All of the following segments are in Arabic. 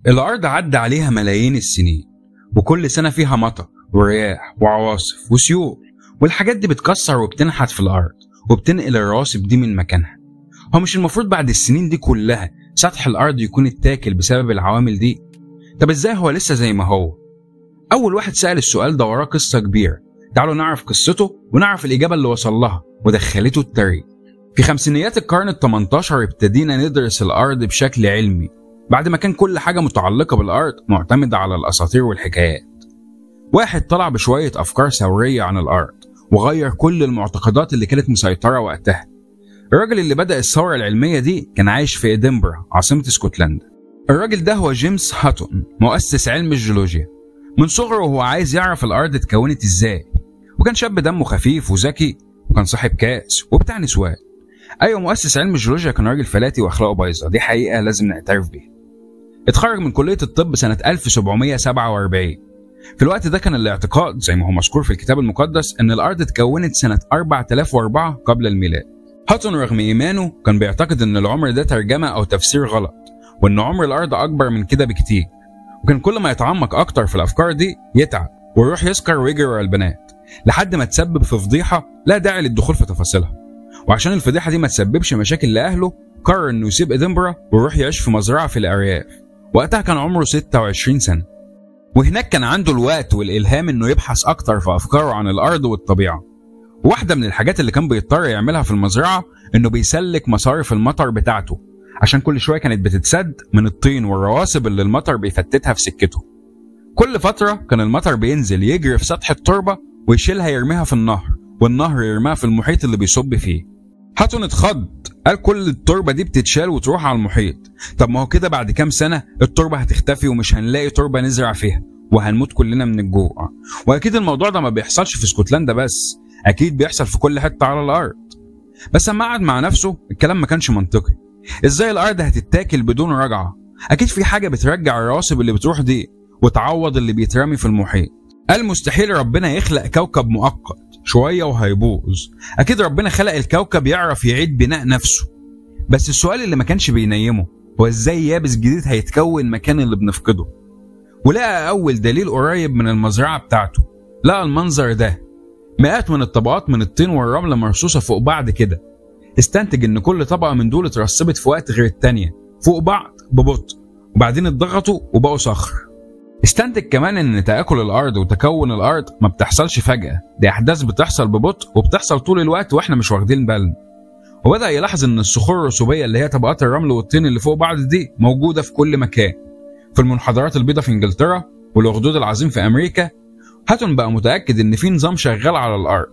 الأرض عدى عليها ملايين السنين، وكل سنة فيها مطر ورياح وعواصف وسيول، والحاجات دي بتكسر وبتنحت في الأرض وبتنقل الرواسب دي من مكانها. هو مش المفروض بعد السنين دي كلها سطح الأرض يكون اتاكل بسبب العوامل دي؟ طب ازاي هو لسه زي ما هو؟ أول واحد سأل السؤال ده وراه قصة كبيرة، تعالوا نعرف قصته ونعرف الإجابة اللي وصل لها ودخلته التاريخ. في خمسينيات القرن ال18 ابتدينا ندرس الأرض بشكل علمي، بعد ما كان كل حاجة متعلقة بالأرض معتمدة على الأساطير والحكايات. واحد طلع بشوية أفكار ثورية عن الأرض وغير كل المعتقدات اللي كانت مسيطرة وقتها. الراجل اللي بدأ الثورة العلمية دي كان عايش في إدنبرا عاصمة اسكتلندا. الراجل ده هو جيمس هاتون، مؤسس علم الجيولوجيا. من صغره وهو عايز يعرف الأرض اتكونت ازاي، وكان شاب دمه خفيف وذكي، وكان صاحب كاس وبتاع نسوان. أيوة، مؤسس علم الجيولوجيا كان راجل فلاتي وأخلاقه بايظة، دي حقيقة لازم نعترف بيها. اتخرج من كلية الطب سنة 1747. في الوقت ده كان الاعتقاد زي ما هو مذكور في الكتاب المقدس ان الارض اتكونت سنة 4004 قبل الميلاد. هاتون رغم ايمانه كان بيعتقد ان العمر ده ترجمة او تفسير غلط، وان عمر الارض اكبر من كده بكتير. وكان كل ما يتعمق اكتر في الافكار دي يتعب ويروح يسكر ويجري ورا البنات، لحد ما تسبب في فضيحة لا داعي للدخول في تفاصيلها. وعشان الفضيحة دي ما تسببش مشاكل لاهله، قرر انه يسيب ادنبرا ويروح يعيش في مزرعة في الارياف. وقتها كان عمره 26 سنة، وهناك كان عنده الوقت والإلهام إنه يبحث أكتر في أفكاره عن الأرض والطبيعة. واحدة من الحاجات اللي كان بيضطر يعملها في المزرعة إنه بيسلك مصارف المطر بتاعته، عشان كل شوية كانت بتتسد من الطين والرواسب اللي المطر بيفتتها في سكته. كل فترة كان المطر بينزل يجري في سطح التربة ويشيلها يرميها في النهر، والنهر يرميها في المحيط اللي بيصب فيه. هاتون اتخض، قال كل التربة دي بتتشال وتروح على المحيط، طب ما هو كده بعد كام سنة التربة هتختفي ومش هنلاقي تربة نزرع فيها وهنموت كلنا من الجوع. واكيد الموضوع ده ما بيحصلش في اسكتلندا بس، اكيد بيحصل في كل حتة على الارض. بس لما قعد مع نفسه الكلام ما كانش منطقي. ازاي الارض هتتاكل بدون رجعة؟ اكيد في حاجة بترجع الرواسب اللي بتروح دي وتعوض اللي بيترمي في المحيط. قال مستحيل ربنا يخلق كوكب مؤقت شوية وهيبوظ، أكيد ربنا خلق الكوكب يعرف يعيد بناء نفسه. بس السؤال اللي ما كانش بينيمه هو إزاي يابس جديد هيتكون مكان اللي بنفقده. ولقى أول دليل قريب من المزرعة بتاعته، لقى المنظر ده، مئات من الطبقات من الطين والرمل مرصوصة فوق بعض كده. استنتج إن كل طبقة من دول اترسبت في وقت غير التانية فوق بعض ببطء، وبعدين اتضغطوا وبقوا صخر. استنتج كمان ان تآكل الارض وتكون الارض ما بتحصلش فجأة، دي احداث بتحصل ببطء وبتحصل طول الوقت واحنا مش واخدين بالنا. وبدأ يلاحظ ان الصخور الرسوبية اللي هي طبقات الرمل والطين اللي فوق بعض دي موجودة في كل مكان، في المنحدرات البيضاء في انجلترا والاخدود العظيم في امريكا. هاتون بقى متأكد ان في نظام شغال على الارض.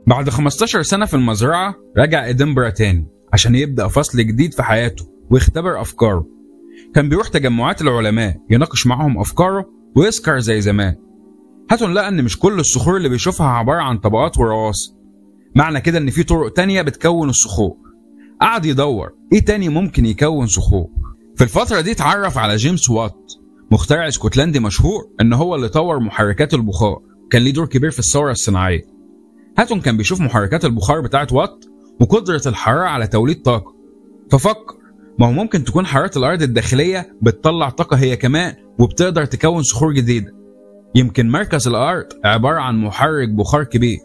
بعد 15 سنة في المزرعة رجع ادنبرا تاني عشان يبدأ فصل جديد في حياته ويختبر افكاره. كان بيروح تجمعات العلماء يناقش معهم افكاره ويسكر زي زمان. هاتون لقى ان مش كل الصخور اللي بيشوفها عبارة عن طبقات ورواسب، معنى كده ان في طرق تانية بتكون الصخور. قعد يدور ايه تاني ممكن يكون صخور. في الفترة دي اتعرف على جيمس وات، مخترع اسكتلندي مشهور ان هو اللي طور محركات البخار، كان ليه دور كبير في الثورة الصناعية. هاتون كان بيشوف محركات البخار بتاعت وات وقدرة الحرارة على توليد طاقة، ففكر ما هو ممكن تكون حرارة الأرض الداخلية بتطلع طاقة هي كمان وبتقدر تكون صخور جديدة. يمكن مركز الأرض عبارة عن محرك بخار كبير.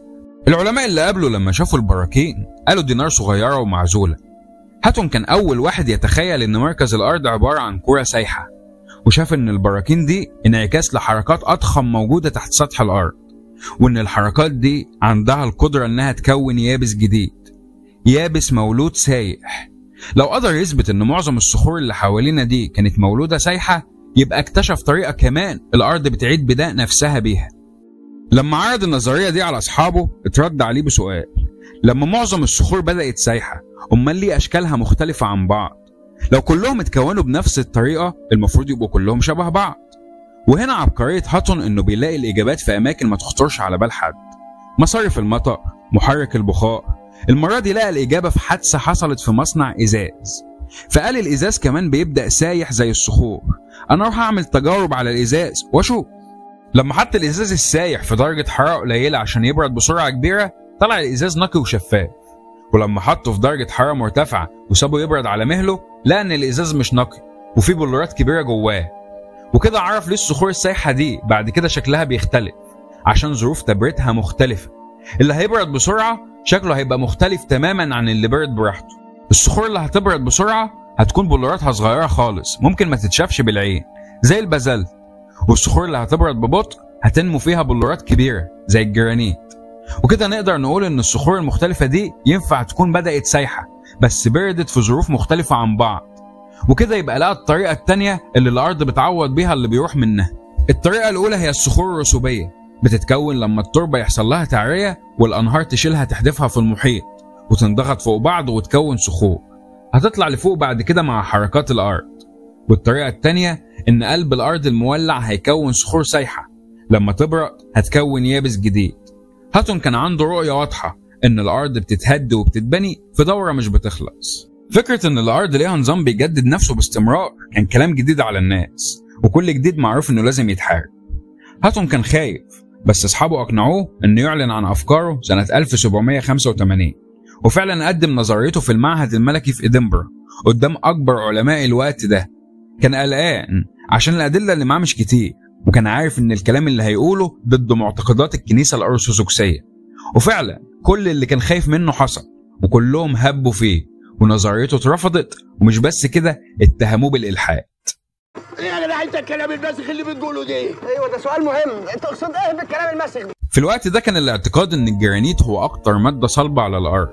العلماء اللي قابلوا لما شافوا البراكين قالوا دي نار صغيرة ومعزولة. هاتون كان أول واحد يتخيل إن مركز الأرض عبارة عن كرة سايحة، وشاف إن البراكين دي انعكاس لحركات أضخم موجودة تحت سطح الأرض، وإن الحركات دي عندها القدرة إنها تكون يابس جديد، يابس مولود سايح. لو قدر يثبت ان معظم الصخور اللي حوالينا دي كانت مولودة سايحة، يبقى اكتشف طريقة كمان الارض بتعيد بناء نفسها بيها. لما عرض النظرية دي على اصحابه اترد عليه بسؤال، لما معظم الصخور بدأت سايحة امال ليه اشكالها مختلفة عن بعض؟ لو كلهم اتكونوا بنفس الطريقة المفروض يبقوا كلهم شبه بعض. وهنا عبقرية هاتون انه بيلاقي الاجابات في اماكن ما تخطرش على بال حد. مصارف المطر، محرك البخار. المرة دي لقى الإجابة في حادثة حصلت في مصنع إزاز، فقال الإزاز كمان بيبدأ سايح زي الصخور، أنا أروح أعمل تجارب على الإزاز وأشوف. لما حط الإزاز السايح في درجة حرارة قليلة عشان يبرد بسرعة كبيرة، طلع الإزاز نقي وشفاف. ولما حطه في درجة حرارة مرتفعة وسابه يبرد على مهله، لقى إن الإزاز مش نقي وفيه بلورات كبيرة جواه. وكده عرف ليه الصخور السايحة دي بعد كده شكلها بيختلف، عشان ظروف تبريدها مختلفة. اللي هيبرد بسرعة شكله هيبقى مختلف تماما عن اللي برد براحته. الصخور اللي هتبرد بسرعة هتكون بلوراتها صغيرة خالص، ممكن ما تتشافش بالعين زي البازلت، والصخور اللي هتبرد ببطء هتنمو فيها بلورات كبيرة زي الجرانيت. وكده نقدر نقول ان الصخور المختلفة دي ينفع تكون بدأت سايحة بس بردت في ظروف مختلفة عن بعض، وكده يبقى لها الطريقة التانية اللي الأرض بتعوض بيها اللي بيروح منها. الطريقة الأولى هي الصخور الرسوبية، بتتكون لما التربة يحصل لها تعرية والأنهار تشيلها تحدفها في المحيط وتنضغط فوق بعض وتكون صخور هتطلع لفوق بعد كده مع حركات الأرض. والطريقة التانية إن قلب الأرض المولع هيكون صخور سايحة، لما تبرد هتكون يابس جديد. هاتون كان عنده رؤية واضحة إن الأرض بتتهد وبتتبني في دورة مش بتخلص. فكرة إن الأرض ليها نظام بيجدد نفسه باستمرار كان كلام جديد على الناس، وكل جديد معروف إنه لازم يتحارب. هاتون كان خايف، بس أصحابه أقنعوه إنه يعلن عن أفكاره سنة 1785، وفعلا قدم نظريته في المعهد الملكي في إدنبرا قدام أكبر علماء الوقت ده. كان قلقان عشان الأدلة اللي معاه مش كتير، وكان عارف إن الكلام اللي هيقوله ضد معتقدات الكنيسة الأرثوذكسية. وفعلا كل اللي كان خايف منه حصل، وكلهم هبوا فيه ونظريته اترفضت، ومش بس كده اتهموه بالإلحاد. ايه يا جدع انت الكلام الماسخ اللي بتقوله ده؟ ايوه ده سؤال مهم، انت تقصد ايه بالكلام الماسخ ده؟ في الوقت ده كان الاعتقاد ان الجرانيت هو اكتر مادة صلبة على الارض،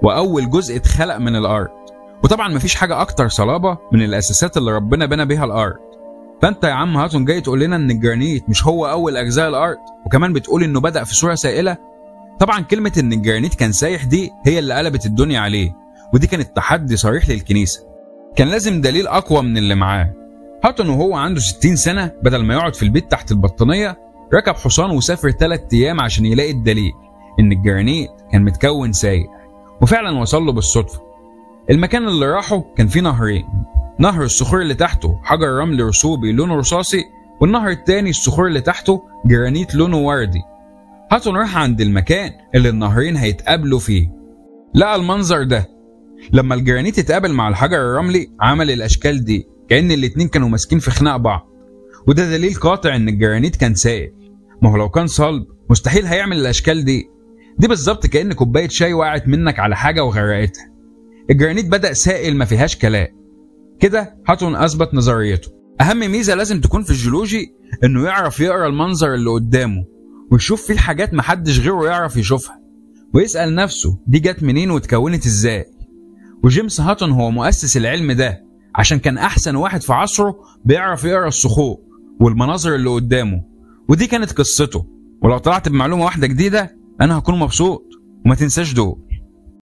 واول جزء اتخلق من الارض، وطبعا مفيش حاجة اكتر صلابة من الاساسات اللي ربنا بنى بيها الارض. فانت يا عم هاتون جاي تقول لنا ان الجرانيت مش هو اول اجزاء الارض، وكمان بتقول انه بدأ في صورة سائلة؟ طبعا كلمة ان الجرانيت كان سايح دي هي اللي قلبت الدنيا عليه، ودي كانت تحدي صريح للكنيسة. كان لازم دليل اقوى من اللي معاه. هاتون وهو عنده 60 سنة بدل ما يقعد في البيت تحت البطانية ركب حصان وسافر 3 أيام عشان يلاقي الدليل إن الجرانيت كان متكون سايح، وفعلا وصل له بالصدفة. المكان اللي راحه كان فيه نهرين، نهر الصخور اللي تحته حجر رمل رسوبي لونه رصاصي، والنهر التاني الصخور اللي تحته جرانيت لونه وردي. هاتون راح عند المكان اللي النهرين هيتقابلوا فيه، لقى المنظر ده. لما الجرانيت اتقابل مع الحجر الرملي عمل الأشكال دي كأن الاتنين كانوا ماسكين في خناق بعض، وده دليل قاطع ان الجرانيت كان سائل. ما هو لو كان صلب مستحيل هيعمل الاشكال دي بالظبط كأن كوباية شاي وقعت منك على حاجة وغرقتها. الجرانيت بدأ سائل ما فيهاش كلام. كده هاتون اثبت نظريته. اهم ميزة لازم تكون في الجيولوجي انه يعرف يقرا المنظر اللي قدامه ويشوف فيه حاجات محدش غيره يعرف يشوفها، ويسأل نفسه دي جت منين واتكونت ازاي. وجيمس هاتون هو مؤسس العلم ده عشان كان احسن واحد في عصره بيعرف يقرا الصخور والمناظر اللي قدامه، ودي كانت قصته. ولو طلعت بمعلومة واحدة جديدة انا هكون مبسوط، وما تنساش دول.